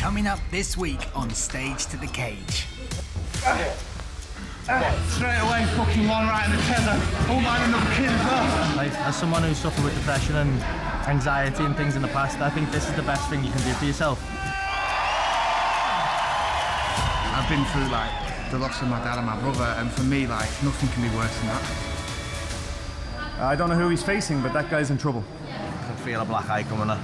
Coming up this week on Stage to the Cage. Straight away, fucking one right in the tether. All mine and the kid as well. Like, as someone who's suffered with depression and anxiety and things in the past, I think this is the best thing you can do for yourself. I've been through like the loss of my dad and my brother, and for me, like, nothing can be worse than that. I don't know who he's facing, but that guy's in trouble. I can feel a black eye coming up.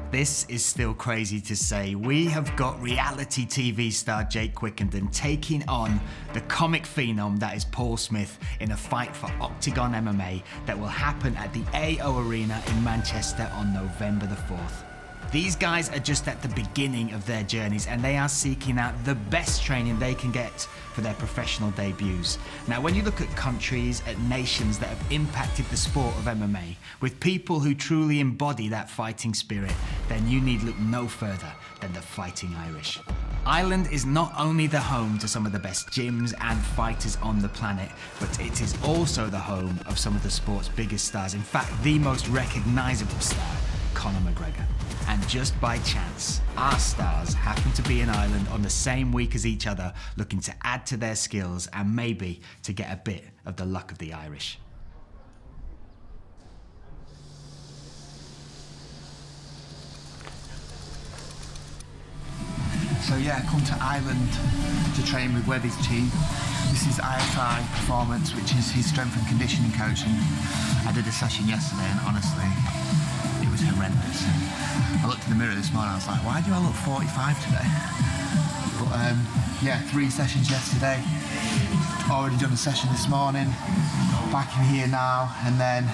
This is still crazy to say. We have got reality TV star Jake Quickenden taking on the comic phenom that is Paul Smith in a fight for OKTAGON MMA that will happen at the AO Arena in Manchester on November the 4th. These guys are just at the beginning of their journeys and they are seeking out the best training they can get for their professional debuts. Now, when you look at countries, at nations that have impacted the sport of MMA, with people who truly embody that fighting spirit, then you need look no further than the Fighting Irish. Ireland is not only the home to some of the best gyms and fighters on the planet, but it is also the home of some of the sport's biggest stars. In fact, the most recognisable star, Conor McGregor. And just by chance, our stars happen to be in Ireland on the same week as each other, looking to add to their skills and maybe to get a bit of the luck of the Irish. So yeah, I come to Ireland to train with Webby's team. This is ISI Performance, which is his strength and conditioning coach, and I did a session yesterday and honestly, it was horrendous. I looked in the mirror this morning, I was like, why do I look 45 today? But yeah, 3 sessions yesterday, already done a session this morning, back in here now, and then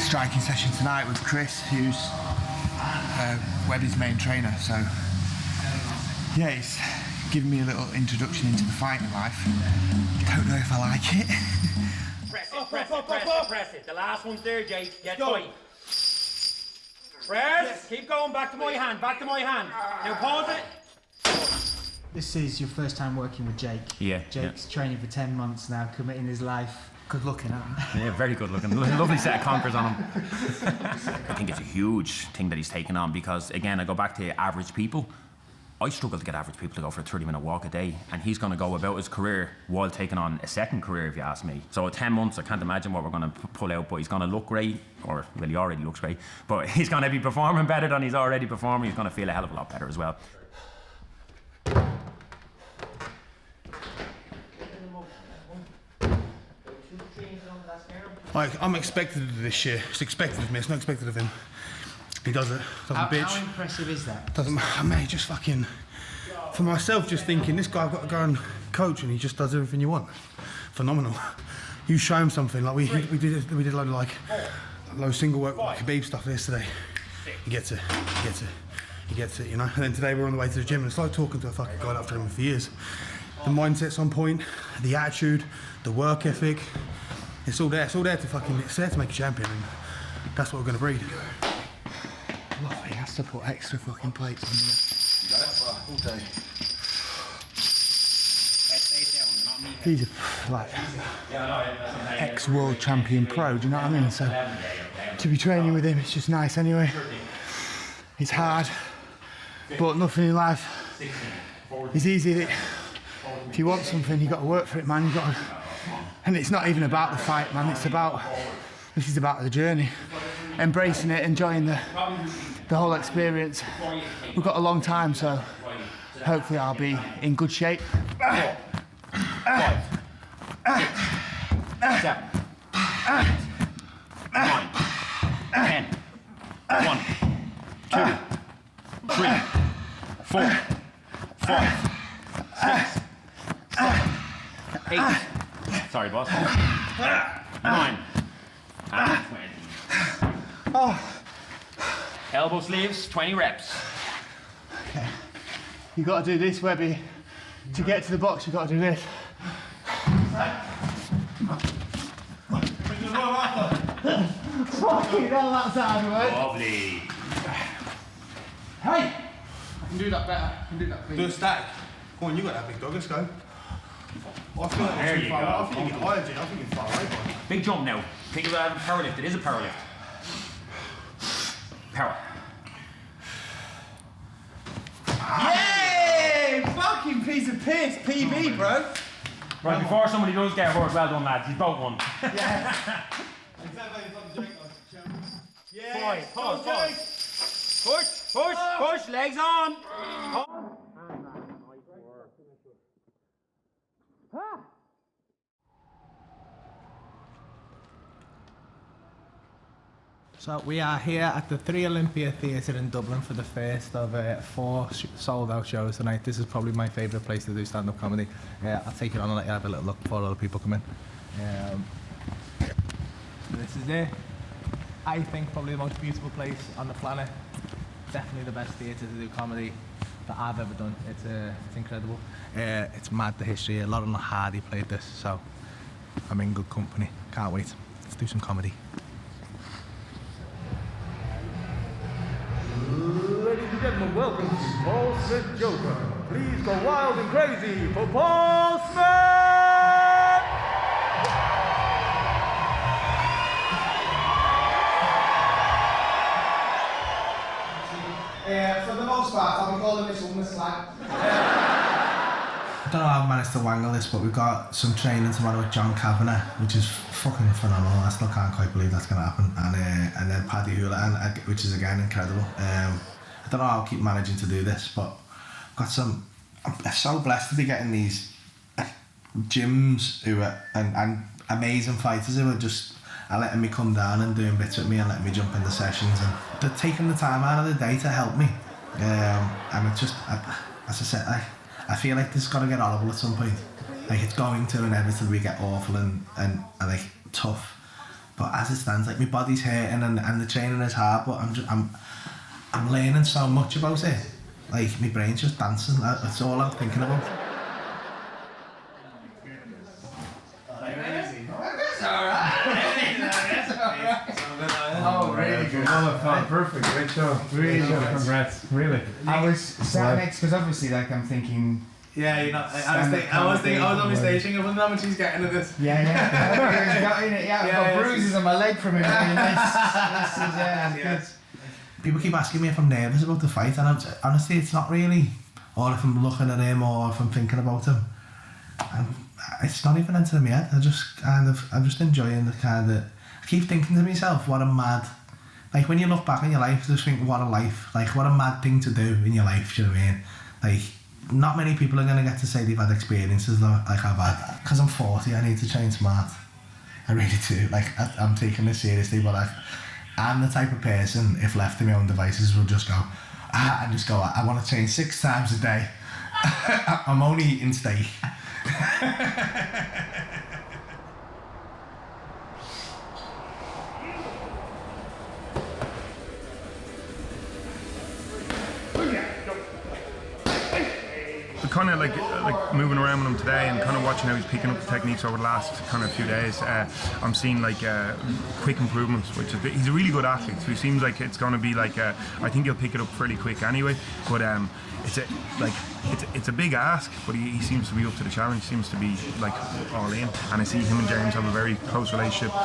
striking session tonight with Chris, who's Webby's main trainer. So yeah, he's giving me a little introduction into the fighting life. Don't know if I like it. Press it, press it, press it, press it. The last one's there, Jake. Get tight. Press. Yes. Keep going. Back to my hand. Back to my hand. Now pause it. This is your first time working with Jake. Yeah. Jake's training for 10 months now, committing his life. Good looking, huh? Yeah, very good looking. Lovely set of conkers on him. I think it's a huge thing that he's taken on because, again, I go back to average people. I struggle to get average people to go for a 30-minute walk a day, and he's going to go about his career while taking on a second career, if you ask me. So 10 months, I can't imagine what we're going to pull out, but he's going to look great, or, well, he already looks great, but he's going to be performing better than he's already performing. He's going to feel a hell of a lot better as well. Like, I'm expected to do this shit. It's expected of me, it's not expected of him. He does it, doesn't bitch. How impressive is that? Doesn't matter, mate, just fucking... For myself, just thinking, this guy, I've got to go and coach and he just does everything you want. Phenomenal. You show him something, like we did a load of like, low single work, like Khabib stuff yesterday. He gets it, you know? And then today we're on the way to the gym and it's like talking to a fucking guy that I've trained with for years. The mindset's on point, the attitude, the work ethic, it's all there to fucking, it's there to make a champion, and that's what we're gonna breed. Look, he has to put extra fucking plates on there. You got it? All day. He's a, like, ex-world champion pro, do you know what I mean? So, to be training with him, it's just nice anyway. It's hard, but nothing in life is easy. If you want something, you got to work for it, man. And it's not even about the fight, man. This is about the journey, embracing it, enjoying the whole experience. We've got a long time, so hopefully I'll be in good shape. 5, 6, 7, 8, 9, 10, 1, 2, 3, 4, 5, 6, 7, 8. Sorry, boss. 9 and 20. Oh. Elbow sleeves, 20 reps. Okay. You got to do this, Webby. To get to the box, you got to do this. Fucking hell, that's hard work. Lovely. Hey! I can do that better. I can do that. Do a static. Come on, you got that big dog. Let's go. I feel like There you go. I think you can higher, G. I think you're far away, boy. Big jump now. Think about a power lift. It is a power lift. Power. Yay! Fucking piece of piss, PB, bro. Right, before somebody does get hurt, well done, lads. You both won. Yeah. Push, legs on. So we are here at the 3 Olympia Theatre in Dublin for the first of 4 sold-out shows tonight. This is probably my favourite place to do stand-up comedy. I'll take it on and let you have a little look before other people come in. This is it. I think probably the most beautiful place on the planet. Definitely the best theatre to do comedy that I've ever done. It's incredible. It's mad, the history. A lot of Hardy played this, so I'm in good company. Can't wait. Let's do some comedy. Ladies and gentlemen, welcome to Paul Smith Joker. Please go wild and crazy for Paul Smith! For the most part, I'll be calling this one the slag. I don't know how I've managed to wangle this, but we've got some training tomorrow with John Kavanagh, which is fucking phenomenal. I still can't quite believe that's going to happen. And then Paddy Houlihan, which is again incredible. I don't know how I'll keep managing to do this, but I've got some. I'm so blessed to be getting these gyms who are and amazing fighters who are just letting me come down and doing bits with me and letting me jump into sessions, and they're taking the time out of the day to help me. And it's just, as I said, I feel like this has got to get horrible at some point. Like it's going to inevitably get awful and like tough. But as it stands, like my body's hurting and the training is hard, but I'm learning so much about it. Like my brain's just dancing. That's all I'm thinking about. Oh, really good. Perfect, great show. Really good, congrats. Really. I was sat next, because obviously, like, I'm thinking. Yeah, you're not. I was on my stage thinking, I wonder how much he's getting at this. Yeah. I've got bruises on my leg from him. This People keep asking me if I'm nervous about the fight, and honestly, it's not really. Or if I'm looking at him, or if I'm thinking about him. It's not even entering my head. I'm just enjoying the kind of. I keep thinking to myself, what a mad. Like when you look back on your life, just think, what a life. Like what a mad thing to do in your life. Do you know what I mean? Like not many people are gonna get to say they've had experiences like I've had. Because I'm 40, I need to train smart. I really do. Like I'm taking this seriously, but like I'm the type of person, if left to my own devices, will just go, I want to train 6 times a day. I'm only eating steak. Kind of like moving around with him today and kind of watching how he's picking up the techniques over the last kind of few days. I'm seeing like quick improvements, which is he's a really good athlete. So he seems like it's going to be like I think he'll pick it up fairly quick anyway. But it's a big ask, but he seems to be up to the challenge. Seems to be like all in. And I see him and James have a very close relationship.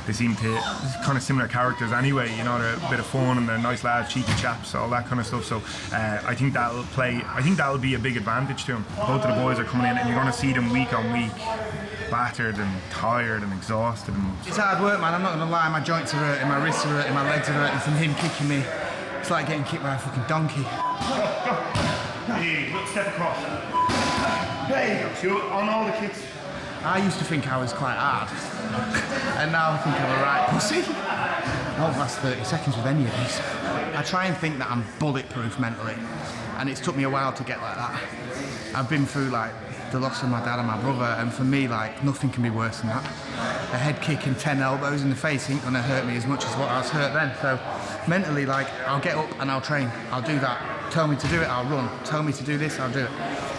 They seem to kind of similar characters anyway. You know, they're a bit of fun and they're nice lads, cheeky chaps, all that kind of stuff. So I think that'll be a big advantage to him. Both of the boys are coming in, and you're going to see them week on week, battered and tired and exhausted. It's hard work, man. I'm not gonna lie. My joints are hurting, my wrists are hurting, my legs are hurting from him kicking me. It's like getting kicked by a fucking donkey. Hey, look, step across. Hey, so on all the kicks. I used to think I was quite hard, and now I think I'm a right pussy. I won't last 30 seconds with any of these. I try and think that I'm bulletproof mentally, and it's took me a while to get like that. I've been through like the loss of my dad and my brother, and for me, like, nothing can be worse than that. A head kick and 10 elbows in the face ain't gonna hurt me as much as what I was hurt then. So mentally, like, I'll get up and I'll train. I'll do that. Tell me to do it, I'll run. Tell me to do this, I'll do it.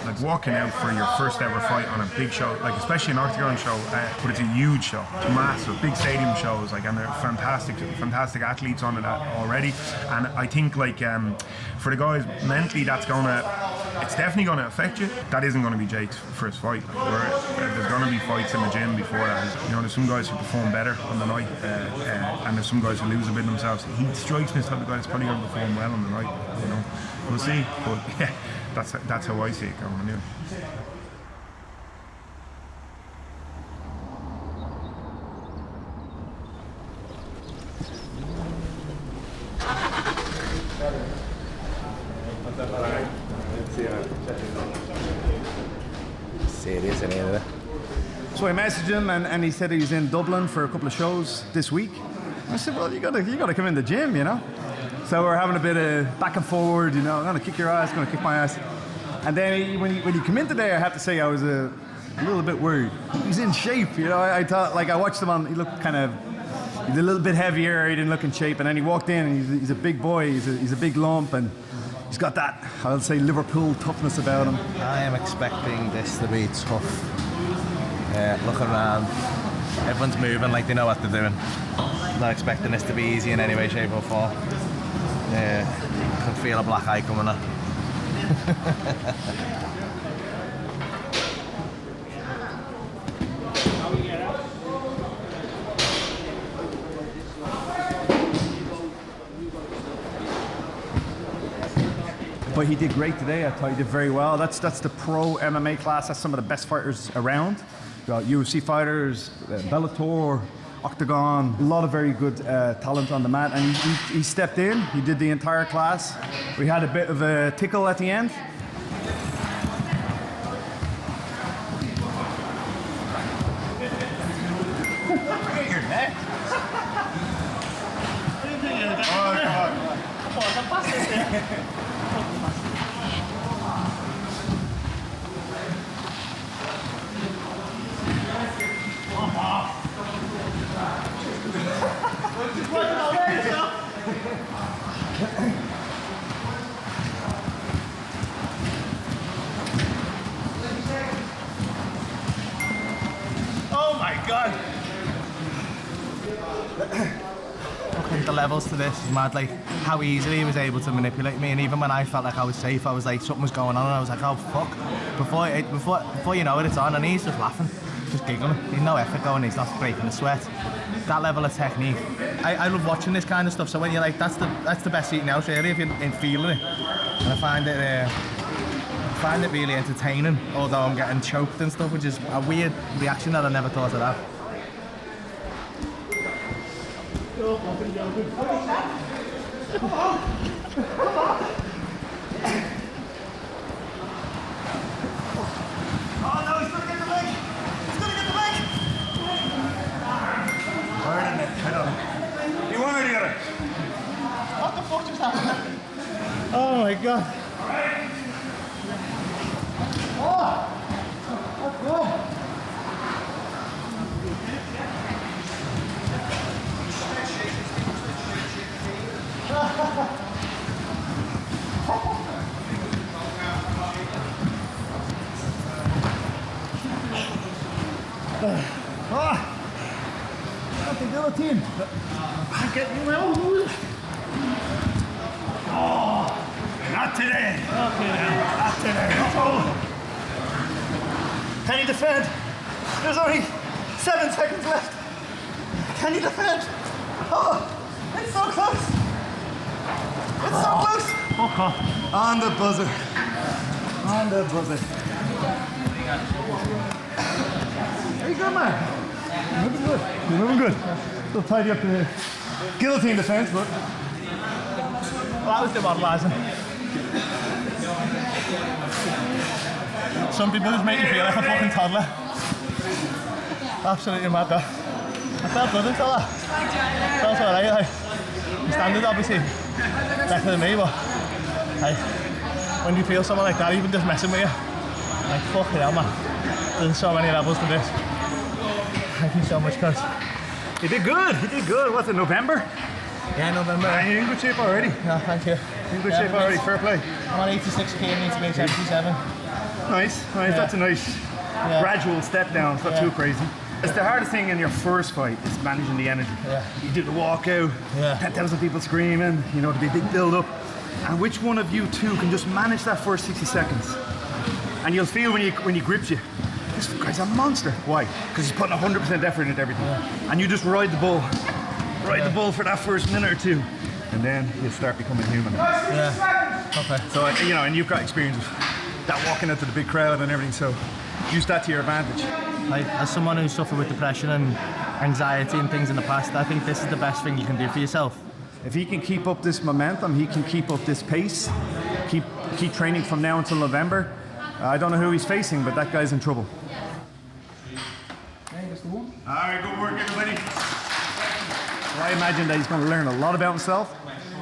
Like walking out for your first ever fight on a big show, like especially an octagon show, but it's a huge show, it's massive, big stadium shows, like, and they're fantastic athletes on it already. And I think like for the guys mentally, that's gonna it's definitely going to affect you. That isn't going to be Jake's first fight. There's going to be fights in the gym before that. You know, there's some guys who perform better on the night, and there's some guys who lose a bit themselves. He strikes me as the type of guy that's probably going to perform well on the night. You know, we'll see. But yeah, that's how I see it going anyway. So I messaged him and he said he's in Dublin for a couple of shows this week. I said, well, you gotta come in the gym, you know? So we're having a bit of back and forward, you know, I'm gonna kick your ass, gonna kick my ass. And then when he came in today, I have to say I was a little bit worried. He's in shape, you know, I thought, like I watched him on, he looked kind of, he's a little bit heavier, he didn't look in shape, and then he walked in and he's a big boy, he's a big lump, and he's got that, I'll say, Liverpool toughness about him. I am expecting this to be tough. Looking around, everyone's moving like they know what they're doing. Not expecting this to be easy in any way, shape or form. I can feel a black eye coming up. But he did great today. I thought he did very well. That's the pro MMA class. That's some of the best fighters around. UFC fighters, Bellator, Octagon, a lot of very good talent on the mat. And he stepped in, he did the entire class. We had a bit of a tickle at the end. Oh my God! The levels to this is mad, like how easily he was able to manipulate me, and even when I felt like I was safe, I was like, something was going on, and I was like, oh fuck. Before you know it, it's on, and he's just laughing, just giggling. He's no effort going, he's not breaking a sweat. That level of technique. I love watching this kind of stuff, so when you're like, that's the best eating out really, if you're in feeling it. And I find it really entertaining, although I'm getting choked and stuff, which is a weird reaction that I never thought I'd have. What the fuck just happened? Oh my God. Oh! Let's go! Not the guillotine. I get you well. Oh, not today. Okay, not today. Oh. Can you defend? There's only 7 seconds left. Can you defend? Oh, it's so close. It's so close. Okay. On the buzzer. On the buzzer. There you go, man. You're moving good. You're moving good. Still tidy up the guillotine defense, but... Well, that was demoralizing. Some people just make you feel like a fucking toddler. Absolutely mad, though. I felt good until that. Felt alright, like. The standard, obviously, better than me, but... Like, when you feel someone like that, even just messing with you, like, fuck it hell, man. There's so many levels to this. Thank you so much, cuz. You did good, you did good. What's it, November? Yeah, November. You're in good shape already. Yeah, thank you. You're in good shape already, fair play. I'm on 86 kg, need to be 77. Nice, yeah. That's a nice gradual step down, it's not too crazy. It's the hardest thing in your first fight is managing the energy. Yeah. You do the walkout, 10,000 people screaming, you know, there'll be a big build up. and which one of you two can just manage that first 60 seconds. And you'll feel when he grips you, this guy's a monster. Why? Because he's putting 100% effort into everything. And you just ride the bull. Ride the bull for that first minute or two. And then you'll start becoming human. Yeah. Okay. So, you know, and you've got experience of that walking into the big crowd and everything, so use that to your advantage. Like, as someone who's suffered with depression and anxiety and things in the past, I think this is the best thing you can do for yourself. If he can keep up this momentum, he can keep up this pace, keep training from now until November. I don't know who he's facing, but that guy's in trouble. All right, good work, everybody. Well, I imagine that he's going to learn a lot about himself.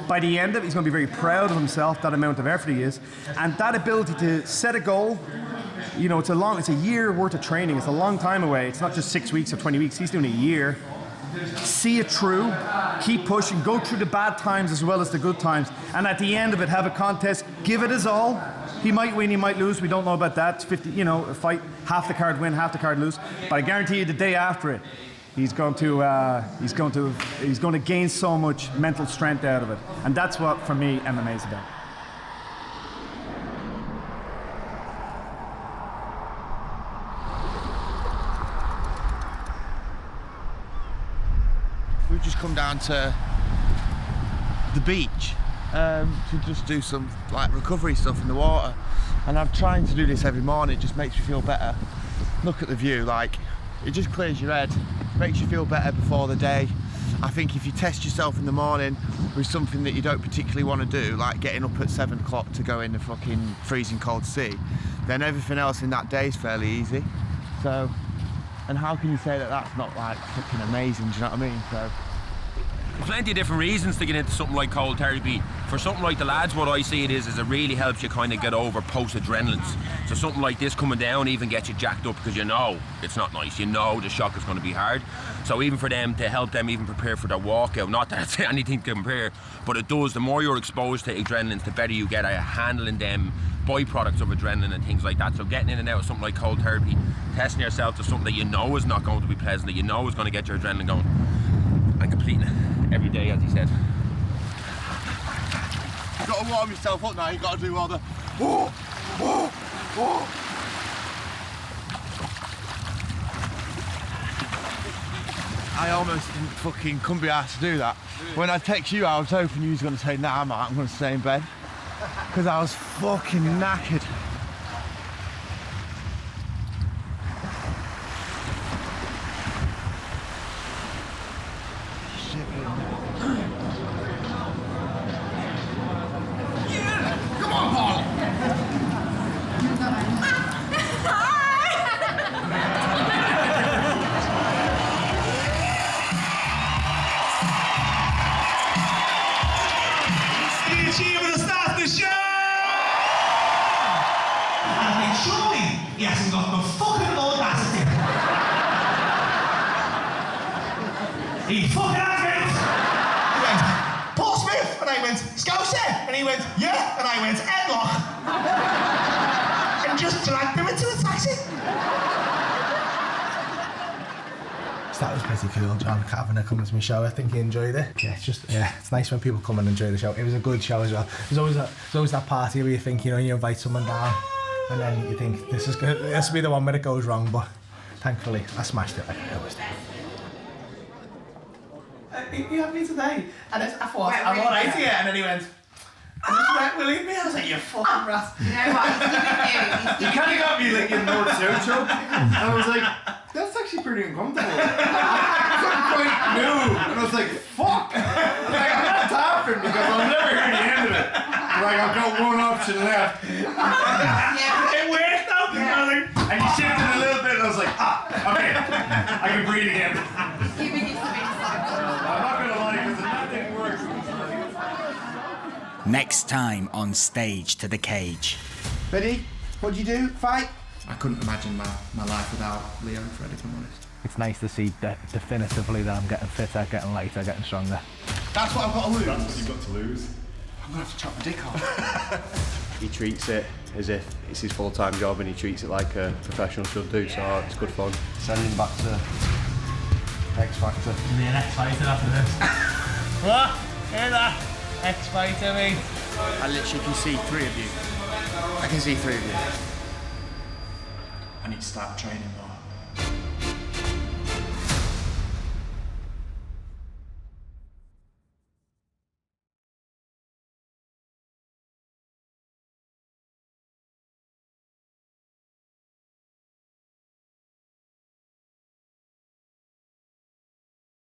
By the end of it, he's going to be very proud of himself, that amount of effort he is, and that ability to set a goal. You know, it's a year worth of training. It's a long time away. It's not just 6 weeks or 20 weeks. He's doing a year. See it through, keep pushing, go through the bad times as well as the good times, and at the end of it, have a contest, give it his all. He might win, he might lose. We don't know about that. It's 50, you know, a fight, half the card win, half the card lose. But I guarantee you, the day after it, he's going to gain so much mental strength out of it, and that's what, for me, MMA is about. We've just come down to the beach to just do some like recovery stuff in the water, and I'm trying to do this every morning. It just makes me feel better. Look at the view, like it just clears your head, makes you feel better before the day. I think if you test yourself in the morning with something that you don't particularly want to do, like getting up at 7 o'clock to go in the fucking freezing cold sea, then everything else in that day is fairly easy. So, and how can you say that that's not like fucking amazing, do you know what I mean? So, plenty of different reasons to get into something like cold therapy. For something like the lads, what I see it is it really helps you kind of get over post-adrenalines. So something like this coming down even gets you jacked up because you know it's not nice. You know the shock is going to be hard. So even for them, to help them even prepare for their walkout, not that it's anything to compare, but it does, the more you're exposed to adrenalines, the better you get at handling them byproducts of adrenaline and things like that. So getting in and out of something like cold therapy, testing yourself to something that you know is not going to be pleasant, that you know is going to get your adrenaline going, and completing it every day, as he said. you've got to warm yourself up now. You've got to do all the I almost didn't fucking couldn't be asked to do that. When I text you, I was hoping you was going to say, nah, I'm going to stay in bed. Because I was fucking knackered. Come on, Paul! The achievement starts the show! I mean, surely he hasn't got the fucking audacity. He fucking has, mate! He went, Paul Smith! And I went, Scouser! And he went, yeah! And I went, headlock! And just dragged him into a taxi. So that was pretty cool, John Kavanagh coming to my show. I think he enjoyed it. Yeah, it's nice when people come and enjoy the show. It was a good show as well. There's always that party where you think, you invite someone down and then you think, this will be the one where it goes wrong, but thankfully I smashed it like I always do. You had me today, and I thought, I'm all right here, and then he went, will he me? I was like, you fucking rat. You know what, he's giving You kind of got me like in North South show, and I was like, that's actually pretty uncomfortable. I couldn't quite move, and I was like, fuck. I'm not tapping because I'll never hear the end of it. Like, I've got one option left. It worked out, darling. And you shifted a little bit, and I was like, okay, I can breathe again. I'm not gonna lie, because nothing works. Next time on Stage to the Cage. Ready? What'd you do? Fight? I couldn't imagine my life without Leo and Fred, if I'm honest. It's nice to see definitively that I'm getting fitter, getting lighter, getting stronger. That's what I've got to lose. That's what you've got to lose. I'm gonna have to chop my dick off. He treats it as if it's his full-time job and he treats it like a professional should do, so it's good fun. Sending him back to X Factor. Be an X Fighter after this. What? Hear that? X Fighter, mate. I literally can see 3 of you. I can see 3 of you. I need to start training more.